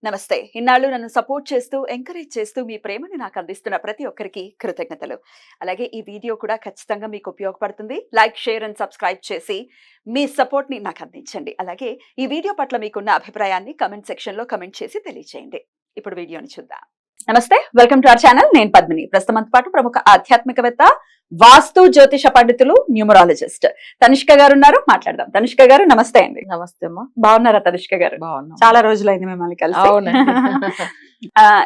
నమస్తే. ఇన్నాళ్ళు నన్ను సపోర్ట్ చేస్తూ, ఎంకరేజ్ చేస్తూ మీ ప్రేమని నాకు అందిస్తున్న ప్రతి ఒక్కరికి కృతజ్ఞతలు. అలాగే ఈ వీడియో కూడా ఖచ్చితంగా మీకు ఉపయోగపడుతుంది. లైక్, షేర్ అండ్ సబ్స్క్రైబ్ చేసి మీ సపోర్ట్‌ని నాకు అందించండి. అలాగే ఈ వీడియో పట్ల మీకున్న అభిప్రాయాన్ని కామెంట్ సెక్షన్‌లో కామెంట్ చేసి తెలియజేయండి. ఇప్పుడు వీడియోని చూద్దాం. నమస్తే, వెల్కమ్ టు అవర్ ఛానల్. నేను పద్మిని. ప్రస్తుతం పాటు ప్రముఖ ఆధ్యాత్మికవేత్త, వాస్తు జ్యోతిష పండితులు, న్యూమరాలజిస్ట్ తనిష్క గారు ఉన్నారు. మాట్లాడదాం. తనిష్క గారు నమస్తే అండి. నమస్తే అమ్మా. బాగున్నారా తనిష్క గారు? బాగున్నా. చాలా రోజులైంది మిమ్మల్ని కలిసి. అవునండి.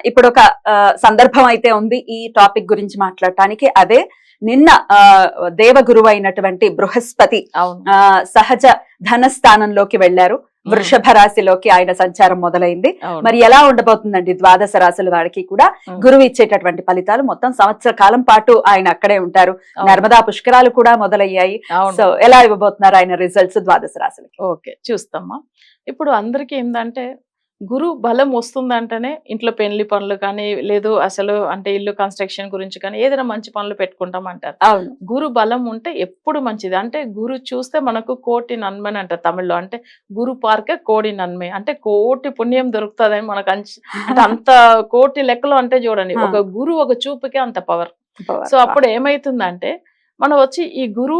ఇప్పుడు ఒక సందర్భం అయితే ఉంది ఈ టాపిక్ గురించి మాట్లాడటానికి. అదే నిన్న దేవగురువు అయినటువంటి బృహస్పతి అవును. సహజ ధనస్థానంలోకి వెళ్లారు. వృషభ రాశిలోకి ఆయన సంచారం మొదలైంది. అవును. మరి ఎలా ఉండబోతుందండి ద్వాదశ రాశుల వారికి కూడా గురువు ఇచ్చేటటువంటి ఫలితాలు? మొత్తం సంవత్సర కాలం పాటు ఆయన అక్కడే ఉంటారు. నర్మదా పుష్కరాలు కూడా మొదలయ్యాయి. అవును. సో ఎలా ఇవ్వబోతున్నారు ఆయన రిజల్ట్స్ ద్వాదశ రాశులకి? ఓకే, చూస్తామ్మా. ఇప్పుడు అందరికి ఏంటంటే గురు బలం వస్తుందంటేనే ఇంట్లో పెళ్లి పనులు కానీ, లేదు అసలు అంటే ఇల్లు కన్స్ట్రక్షన్ గురించి కానీ ఏదైనా మంచి పనులు పెట్టుకుంటాం అంటారు. అవును. గురు బలం ఉంటే ఎప్పుడు మంచిది. అంటే గురు చూస్తే మనకు కోటి నన్మని అంటారు తమిళ్లో. అంటే గురు పార్కే కోడి నన్మే, అంటే కోటి పుణ్యం దొరుకుతుందని మనకు అంటే అంత కోటి లెక్కలో అంటే చూడండి, ఒక గురు ఒక చూపుకే అంత పవర్. సో అప్పుడు ఏమైతుందంటే మనం వచ్చి ఈ గురు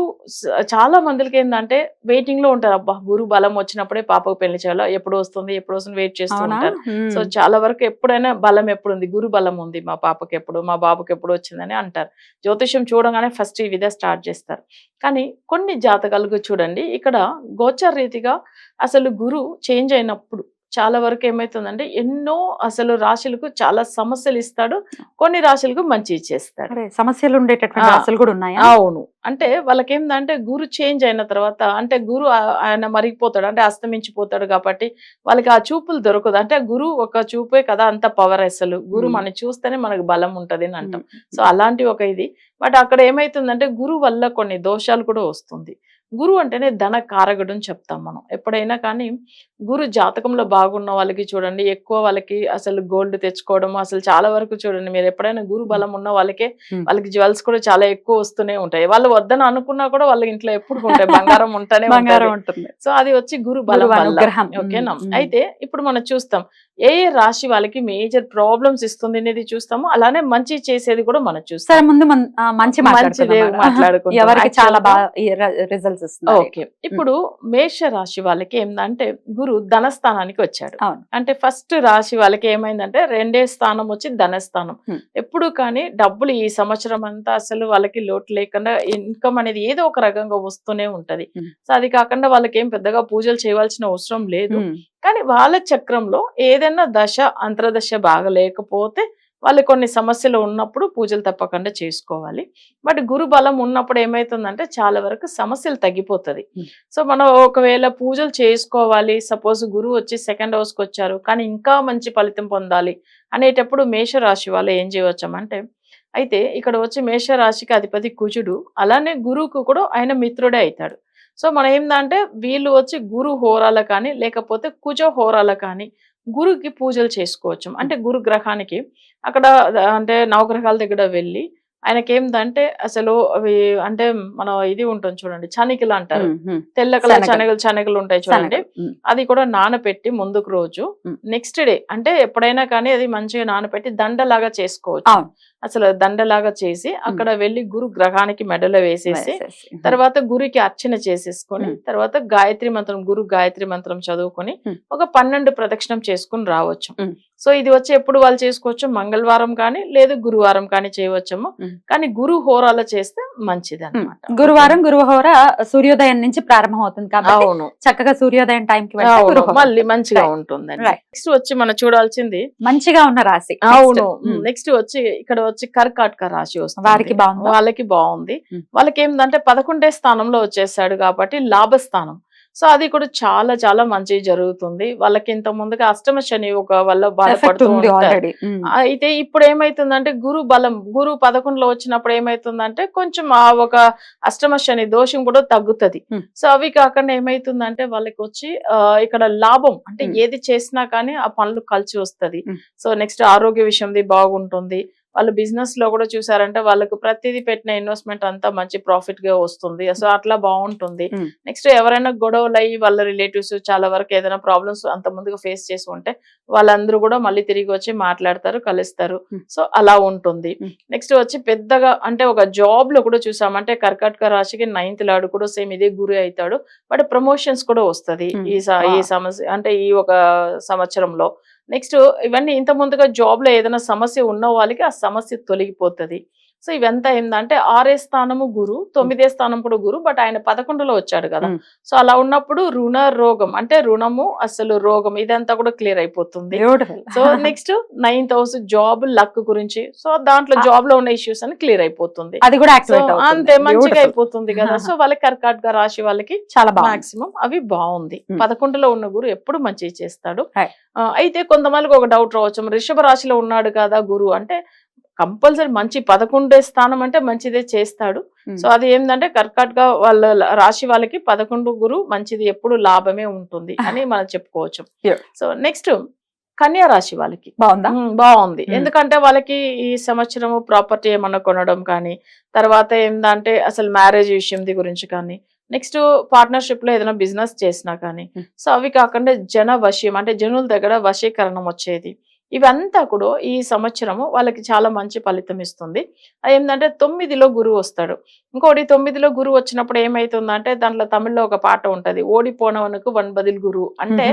చాలా మందికి ఏంటంటే వెయిటింగ్ లో ఉంటారు. అబ్బా, గురు బలం వచ్చినప్పుడే పాపకు పెళ్లి చేయాలో, ఎప్పుడు వస్తుంది వెయిట్ చేస్తూ ఉంటారు. సో చాలా వరకు ఎప్పుడైనా బలం ఎప్పుడు ఉంది, గురు బలం ఉంది మా పాపకి ఎప్పుడు, మా బాబుకి ఎప్పుడు వచ్చిందని అంటారు. జ్యోతిష్యం చూడగానే ఫస్ట్ ఈ విధంగా స్టార్ట్ చేస్తారు. కానీ కొన్ని జాతకాలకు చూడండి, ఇక్కడ గోచర రీతిగా అసలు గురు చేంజ్ అయినప్పుడు చాలా వరకు ఏమైతుందంటే ఎన్నో అసలు రాశులకు చాలా సమస్యలు ఇస్తాడు, కొన్ని రాశులకు మంచి ఇచ్చేస్తాడు. సమస్యలు ఉండేటటువంటి రాశులు కూడా ఉన్నాయా? అవును. అంటే వాళ్ళకి ఏంటంటే గురు చేంజ్ అయిన తర్వాత, అంటే గురు ఆయన మరిగిపోతాడు, అంటే అస్తమించిపోతాడు కాబట్టి వాళ్ళకి ఆ చూపులు దొరకదు. అంటే గురు ఒక చూపే కదా అంత పవర్. అసలు గురు మనం చూస్తేనే మనకు బలం ఉంటది అని అంటాం. సో అలాంటి ఒక ఇది. బట్ అక్కడ ఏమైతుందంటే గురు వల్ల కొన్ని దోషాలు కూడా వస్తుంది. గురువు అంటేనే ధన కారకుడు అని చెప్తాం మనం ఎప్పుడైనా. కానీ గురు జాతకంలో బాగున్న వాళ్ళకి చూడండి, ఎక్కువ వాళ్ళకి అసలు గోల్డ్ తెచ్చుకోవడం, అసలు చాలా వరకు చూడండి మీరు ఎప్పుడైనా గురు బలం ఉన్న వాళ్ళకే వాళ్ళకి జ్యువెల్స్ కూడా చాలా ఎక్కువ వస్తూనే ఉంటాయి. వాళ్ళు వద్దని అనుకున్నా కూడా వాళ్ళ ఇంట్లో ఎప్పుడు ఉంటాయి, బంగారం ఉంటేనే ఉంటుంది. సో అది వచ్చి గురు బలం అనుగ్రహం. ఓకేనా? అయితే ఇప్పుడు మనం చూస్తాం ఏ రాశి వాళ్ళకి మేజర్ ప్రాబ్లమ్స్ ఇస్తుంది అనేది చూస్తాము, అలానే మంచి చేసేది కూడా మనం చూస్తాం. ముందు మంచి మాట్లాడుకుంటాం. ఎవరికి చాలా బాగా రిజల్ట్స్. ఓకే, ఇప్పుడు మేష రాశి వాళ్ళకి ఏంటంటే గురు ధనస్థానానికి వచ్చాడు. అంటే ఫస్ట్ రాశి వాళ్ళకి ఏమైందంటే 2వ స్థానం వచ్చి ధనస్థానం. ఎప్పుడు కానీ డబ్బులు ఈ సంవత్సరం అంతా అసలు వాళ్ళకి లోటు లేకుండా ఇన్కమ్ అనేది ఏదో ఒక రకంగా వస్తూనే ఉంటది. సో అది కాకుండా వాళ్ళకి ఏం పెద్దగా పూజలు చేయవలసిన అవసరం లేదు. కానీ వాళ్ళ చక్రంలో ఏదైనా దశ అంతర్దశ బాగా లేకపోతే వాళ్ళు కొన్ని సమస్యలు ఉన్నప్పుడు పూజలు తప్పకుండా చేసుకోవాలి. బట్ గురు బలం ఉన్నప్పుడు ఏమైతుందంటే చాలా వరకు సమస్యలు తగ్గిపోతుంది. సో మనం ఒకవేళ పూజలు చేసుకోవాలి, సపోజ్ గురువు వచ్చి 2nd హౌస్కి వచ్చారు కానీ ఇంకా మంచి ఫలితం పొందాలి అనేటప్పుడు మేషరాశి వాళ్ళు ఏం చేయవచ్చామంటే, అయితే ఇక్కడ వచ్చి మేషరాశికి అధిపతి కుజుడు, అలానే గురువుకు కూడా ఆయన మిత్రుడే అవుతాడు. సో మనం ఏంటంటే వీళ్ళు వచ్చి గురు హోరాల కానీ లేకపోతే కుజ హోరాల కానీ గురుకి పూజలు చేసుకోవచ్చు. అంటే గురు గ్రహానికి అక్కడ అంటే నవగ్రహాల దగ్గర వెళ్ళి ఆయనకి ఏంటంటే అసలు అవి అంటే మనం ఇది ఉంటుంది చూడండి, చనికలు అంటారు, తెల్ల కలర్ శనగలు ఉంటాయి చూడండి, అది కూడా నానపెట్టి ముందుకు రోజు నెక్స్ట్ డే అంటే ఎప్పుడైనా కానీ అది మంచిగా నానపెట్టి దండలాగా చేసుకోవచ్చు. అసలు దండలాగా చేసి అక్కడ వెళ్ళి గురు గ్రహానికి మెడలో వేసేసి తర్వాత గురికి అర్చన చేసేసుకొని తర్వాత గాయత్రి మంత్రం, గురు గాయత్రి మంత్రం చదువుకొని ఒక 12 ప్రదక్షిణం చేసుకుని రావచ్చు. సో ఇది వచ్చి ఎప్పుడు వాళ్ళు చేసుకోవచ్చు, మంగళవారం కానీ లేదు గురువారం కానీ చేయవచ్చము. కానీ గురు హోరాలో చేస్తే మంచిది అన్నమాట. గురువారం గురు హోర సూర్యోదయం నుంచి ప్రారంభం అవుతుంది కాబట్టి చక్కగా సూర్యోదయం టైంకి మళ్ళీ మంచిగా ఉంటుంది. నెక్స్ట్ వచ్చి మనం చూడాల్సింది మంచిగా ఉన్న రాశి. అవును. నెక్స్ట్ వచ్చి ఇక్కడ వచ్చి కర్కాటక రాశి వస్తుంది. వాళ్ళకి బాగుంది. వాళ్ళకి ఏంటంటే 11వ స్థానంలో వచ్చేసాడు కాబట్టి లాభస్థానం. సో అది కూడా చాలా చాలా మంచి జరుగుతుంది వాళ్ళకి. ఇంత ముందుగా అష్టమ శని ఒక వల్ల బాధపడుతూ ఉంటారు. అయితే ఇప్పుడు ఏమైతుందంటే గురు బలం, గురు 11లో వచ్చినప్పుడు ఏమైతుందంటే కొంచెం ఆ ఒక అష్టమ శని దోషం కూడా తగ్గుతుంది. సో అవి కాకుండా ఏమైతుందంటే వాళ్ళకి వచ్చి ఇక్కడ లాభం, అంటే ఏది చేసినా కానీ ఆ పనులు కలిసి వస్తుంది. సో నెక్స్ట్ ఆరోగ్య విషయంది బాగుంటుంది. వాళ్ళు బిజినెస్ లో కూడా చూసారంటే వాళ్ళకు ప్రతిదీ పెట్టిన ఇన్వెస్ట్మెంట్ అంతా మంచి ప్రాఫిట్ గా వస్తుంది. సో అట్లా బాగుంటుంది. నెక్స్ట్ ఎవరైనా గొడవలు అయ్యి వాళ్ళ రిలేటివ్స్ చాలా వరకు ఏదైనా ప్రాబ్లమ్స్ అంత ముందుగా ఫేస్ చేసి ఉంటే వాళ్ళందరూ కూడా మళ్ళీ తిరిగి వచ్చి మాట్లాడతారు, కలుస్తారు. సో అలా ఉంటుంది. నెక్స్ట్ వచ్చి పెద్దగా అంటే ఒక జాబ్ లో కూడా చూసామంటే కర్కాటక రాశికి 9th లాడు కూడా సేమ్ ఇదే గురి అవుతాడు. బట్ ప్రమోషన్స్ కూడా వస్తది ఈ సమస్య అంటే ఈ ఒక సంవత్సరంలో. నెక్స్ట్ ఇవన్నీ ఇంత ముందుగా జాబ్ లో ఏదైనా సమస్య ఉన్న వాళ్ళకి ఆ సమస్య తొలగిపోతుంది. సో ఇవంతా ఏంటంటే 6వ స్థానము గురు, 9వ స్థానం కూడా గురు, బట్ ఆయన 11లో వచ్చాడు కదా. సో అలా ఉన్నప్పుడు రుణ రోగం అంటే రుణము అసలు రోగం ఇదంతా కూడా క్లియర్ అయిపోతుంది. So next 9th house job luck గురించి, సో దాంట్లో జాబ్ లో ఉన్న ఇష్యూస్ అని క్లియర్ అయిపోతుంది. అది కూడా అంతే మంచిగా అయిపోతుంది కదా. సో వాళ్ళకి కర్కాటక రాశి వాళ్ళకి చాలా మాక్సిమం అవి బాగుంది. 11లో ఉన్న గురు ఎప్పుడు మంచి చేస్తాడు. అయితే కొంతమందికి ఒక డౌట్ రావచ్చు, వృషభ రాశిలో ఉన్నాడు కదా గురు అంటే కంపల్సరీ మంచి 11వ స్థానం అంటే మంచిదే చేస్తాడు. సో అది ఏంటంటే కర్కాటక వాళ్ళ రాశి వాళ్ళకి 11 గురు మంచిది, ఎప్పుడు లాభమే ఉంటుంది అని మనం చెప్పుకోవచ్చు. సో నెక్స్ట్ కన్యా రాశి వాళ్ళకి బాగుంది. ఎందుకంటే వాళ్ళకి ఈ సంవత్సరం ప్రాపర్టీ ఏమన్నా కొనడం కానీ, తర్వాత ఏంటంటే అసలు మ్యారేజ్ విషయం గురించి కానీ, నెక్స్ట్ పార్ట్నర్షిప్ లో ఏదైనా బిజినెస్ చేసినా కానీ, సో అవి కాకుండా జన వశ్యం అంటే జనుల దగ్గర వశీకరణం వచ్చేది, ఇవంతా కూడా ఈ సంవత్సరము వాళ్ళకి చాలా మంచి ఫలితం ఇస్తుంది. ఏంటంటే 9లో గురువు వస్తాడు. ఇంకోటి 9లో గురువు వచ్చినప్పుడు ఏమైతుందంటే దాంట్లో తమిళ్లో ఒక పాట ఉంటది, ఓడిపోనవనుకు వన్బదిల్ గురువు అంటే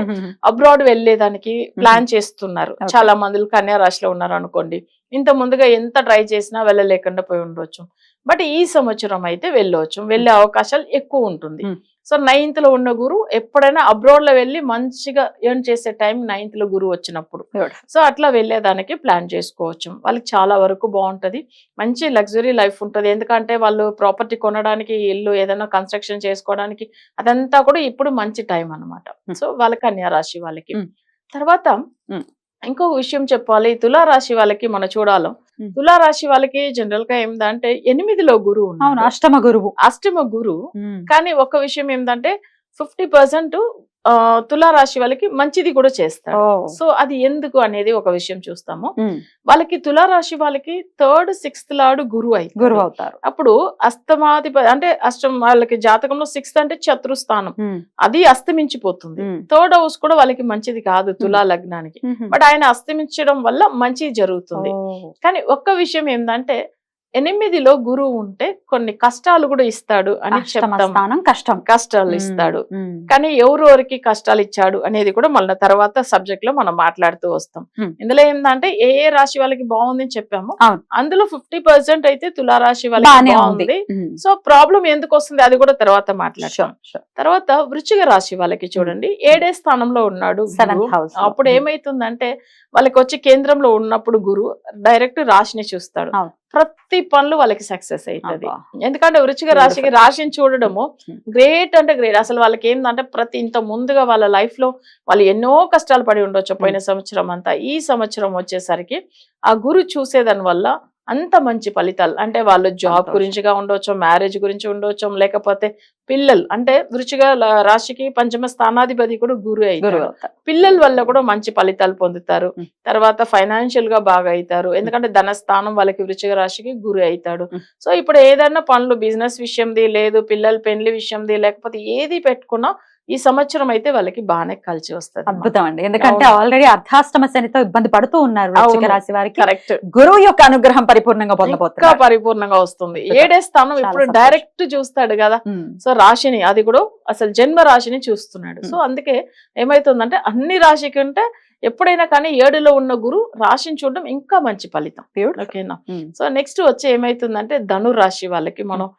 అబ్రాడ్ వెళ్లేదానికి ప్లాన్ చేస్తున్నారు చాలా మంది కన్యా రాశిలో ఉన్నారు అనుకోండి. ఇంత ముందుగా ఎంత ట్రై చేసినా వెళ్ళలేకుండా పోయి ఉండొచ్చు, బట్ ఈ సంవత్సరం అయితే వెళ్ళవచ్చు, వెళ్ళే అవకాశాలు ఎక్కువ ఉంటుంది. సో 9th లో ఉన్న గురు ఎప్పుడైనా అబ్రాడ్ లో వెళ్ళి మంచిగా ఎర్న్ చేసే టైం 9th లో గురు వచ్చినప్పుడు. సో అట్లా వెళ్ళేదానికి ప్లాన్ చేసుకోవచ్చు. వాళ్ళకి చాలా వరకు బాగుంటది, మంచి లగ్జరీ లైఫ్ ఉంటుంది. ఎందుకంటే వాళ్ళు ప్రాపర్టీ కొనడానికి, ఇల్లు ఏదైనా కన్స్ట్రక్షన్ చేసుకోవడానికి అదంతా కూడా ఇప్పుడు మంచి టైం అన్నమాట. సో వాళ్ళ కన్యా రాశి వాళ్ళకి. తర్వాత ఇంకొక విషయం చెప్పాలి, తులారాశి వాళ్ళకి మనం చూడాలి. తులారాశి వాళ్ళకి జనరల్ గా ఏంటంటే 8లో గురువు, అష్టమ గురువు. కానీ ఒక విషయం ఏంటంటే 50% తులారాశి వాళ్ళకి మంచిది కూడా చేస్తారు. సో అది ఎందుకు అనేది ఒక విషయం చూస్తాము. వాళ్ళకి తులారాశి వాళ్ళకి 3rd 6th లాడు గురువు అవుతారు. అప్పుడు అస్తమాధిపతి అంటే వాళ్ళకి జాతకంలో 6th అంటే శత్రుస్థానం, అది అస్తమించిపోతుంది. 3rd హౌస్ కూడా వాళ్ళకి మంచిది కాదు తులా లగ్నానికి, బట్ ఆయన అస్తమించడం వల్ల మంచి జరుగుతుంది. కానీ ఒక్క విషయం ఏంటంటే 8లో గురువు ఉంటే కొన్ని కష్టాలు కూడా ఇస్తాడు అని చెప్తాం. కష్టాలు ఇస్తాడు, కానీ ఎవరెవరికి కష్టాలు ఇచ్చాడు అనేది కూడా మళ్ళీ తర్వాత సబ్జెక్ట్ లో మనం మాట్లాడుతూ వస్తాం. ఇందులో ఏంటంటే ఏ రాశి వాళ్ళకి బాగుంది చెప్పాము, అందులో 50% అయితే తులారాశి వాళ్ళకి బాగుంది. సో ప్రాబ్లం ఎందుకు వస్తుంది అది కూడా తర్వాత మాట్లాడతాం. తర్వాత వృశ్చిక రాశి వాళ్ళకి చూడండి 7వ స్థానంలో ఉన్నాడు. అప్పుడు ఏమైతుందంటే వాళ్ళకి వచ్చి కేంద్రంలో ఉన్నప్పుడు గురు డైరెక్ట్ రాశిని చూస్తాడు, ప్రతి పనులు వాళ్ళకి సక్సెస్ అవుతుంది. ఎందుకంటే వృశ్చిక రాశికి రాశిని చూడడము గ్రేట్ అంటే గ్రేట్. అసలు వాళ్ళకి ఏంటంటే ప్రతి ఇంత ముందుగా వాళ్ళ లైఫ్ లో వాళ్ళు ఎన్నో కష్టాలు పడి ఉండొచ్చు పోయిన సంవత్సరం అంతా. ఈ సంవత్సరం వచ్చేసరికి ఆ గురు చూసేదాని వల్ల అంత మంచి ఫలితాలు, అంటే వాళ్ళు జాబ్ గురించిగా ఉండొచ్చు, మ్యారేజ్ గురించి ఉండొచ్చు, లేకపోతే పిల్లలు అంటే వృశ్చిక రాశికి 5వ స్థానాధిపతి కూడా గురు అవుతారు. పిల్లల వల్ల కూడా మంచి ఫలితాలు పొందుతారు. తర్వాత ఫైనాన్షియల్ గా బాగా అవుతారు, ఎందుకంటే ధనస్థానం వాళ్ళకి వృశ్చిక రాశికి గురు అవుతాడు. సో ఇప్పుడు ఏదైనా పనులు బిజినెస్ విషయంది లేదు, పిల్లల పెళ్లి విషయంది లేకపోతే ఏది పెట్టుకున్నా ఈ సంవత్సరం అయితే వాళ్ళకి బాగానే కలిసి వస్తుంది. అద్భుతం అండి, ఎందుకంటే ఆల్రెడీ అర్ధాష్టమ శనితో ఇబ్బంది పడుతూ ఉన్నారు వృశ్చిక రాశి వారికి. కరెక్ట్, గురువు యొక్క అనుగ్రహం పరిపూర్ణంగా పొందబోతున్నారు, పరిపూర్ణంగా వస్తుంది. 7వ స్థానం ఇప్పుడు డైరెక్ట్ చూస్తాడు కదా, సో రాశిని అది కూడా అసలు జన్మ రాశిని చూస్తున్నాడు. సో అందుకే ఏమైతుందంటే అన్ని రాశి కంటే ఎప్పుడైనా కానీ 7లో ఉన్న గురు రాశిని చూడడం ఇంకా మంచి ఫలితం. ఓకేనా. సో నెక్స్ట్ వచ్చి ఏమైతుందంటే ధనురాశి వాళ్ళకి మనం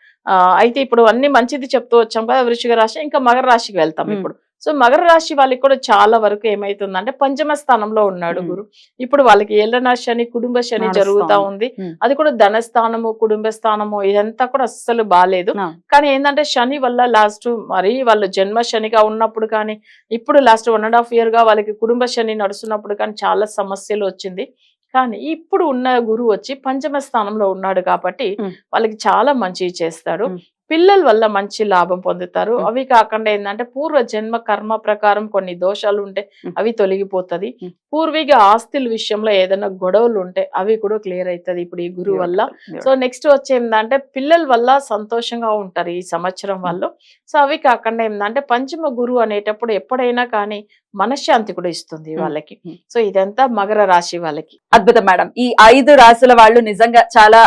అయితే ఇప్పుడు అన్ని మంచిది చెప్తూ వచ్చాం కదా వృశ్చిక రాశి, ఇంకా మకర రాశికి వెళ్తాం ఇప్పుడు. సో మకర రాశి వాళ్ళకి కూడా చాలా వరకు ఏమైతుందంటే 5వ స్థానంలో ఉన్నాడు గురు. ఇప్పుడు వాళ్ళకి ఏళ్ళ శని, కుటుంబ శని జరుగుతా ఉంది. అది కూడా ధనస్థానము, కుటుంబ స్థానము ఇదంతా కూడా అస్సలు బాగాలేదు. కానీ ఏంటంటే శని వల్ల లాస్ట్ మరి వాళ్ళు జన్మ శనిగా ఉన్నప్పుడు కానీ, ఇప్పుడు లాస్ట్ 1.5 year గా వాళ్ళకి కుటుంబ శని నడుస్తున్నప్పుడు కానీ చాలా సమస్యలు వచ్చింది. కానీ ఇప్పుడు ఉన్న గురువు వచ్చి 5వ స్థానంలో ఉన్నాడు కాబట్టి వాళ్ళకి చాలా మంచి చేస్తాడు. పిల్లల వల్ల మంచి లాభం పొందుతారు. మ్. అవి కాకుండా ఏంటంటే పూర్వ జన్మ కర్మ ప్రకారం కొన్ని దోషాలు ఉంటే మ్. అవి తొలగిపోతది. మ్. పూర్వీక ఆస్తుల విషయంలో ఏదైనా గొడవలు ఉంటే అవి కూడా క్లియర్ అవుతుంది ఇప్పుడు ఈ గురువు వల్ల. సో నెక్స్ట్ వచ్చి ఏంటంటే పిల్లల వల్ల సంతోషంగా ఉంటారు ఈ సంవత్సరం వాళ్ళు. సో అవి కాకుండా ఏంటంటే పంచమ గురువు అనేటప్పుడు ఎప్పుడైనా కానీ మనశ్శాంతి కూడా ఇస్తుంది వాళ్ళకి. సో ఇదంతా మకర రాశి వాళ్ళకి. అద్భుతం మేడం. ఈ 5 రాశుల వాళ్ళు నిజంగా చాలా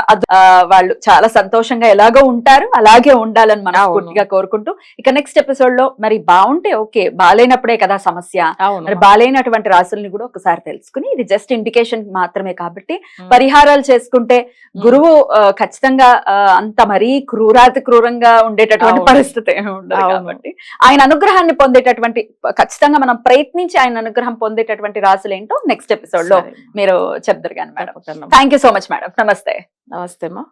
వాళ్ళు చాలా సంతోషంగా ఎలాగో ఉంటారు, అలాగే ఉండాలని మనస్ఫూర్తిగా కోరుకుంటూ ఇక నెక్స్ట్ ఎపిసోడ్ లో మరి బాగుంటే ఓకే, బాలేనప్పుడే కదా సమస్య. మరి బాలేనటువంటి రాశుల్ని కూడా ఒకసారి తెలుసుకుని, ఇది జస్ట్ ఇండికేషన్ మాత్రమే కాబట్టి పరిహారాలు చేసుకుంటే గురువు ఖచ్చితంగా అంత మరీ క్రూరాతి క్రూరంగా ఉండేటటువంటి పరిస్థితి ఏమి ఉండదు కాబట్టి ఆయన అనుగ్రహాన్ని పొందేటటువంటి, ఖచ్చితంగా మనం ప్రయత్నించి ఆయన అనుగ్రహం పొందేటటువంటి రాశులు ఏంటో నెక్స్ట్ ఎపిసోడ్ లో మీరు చెప్తారు కానీ madam. Thank you so much madam. నమస్తే. నమస్తే మా.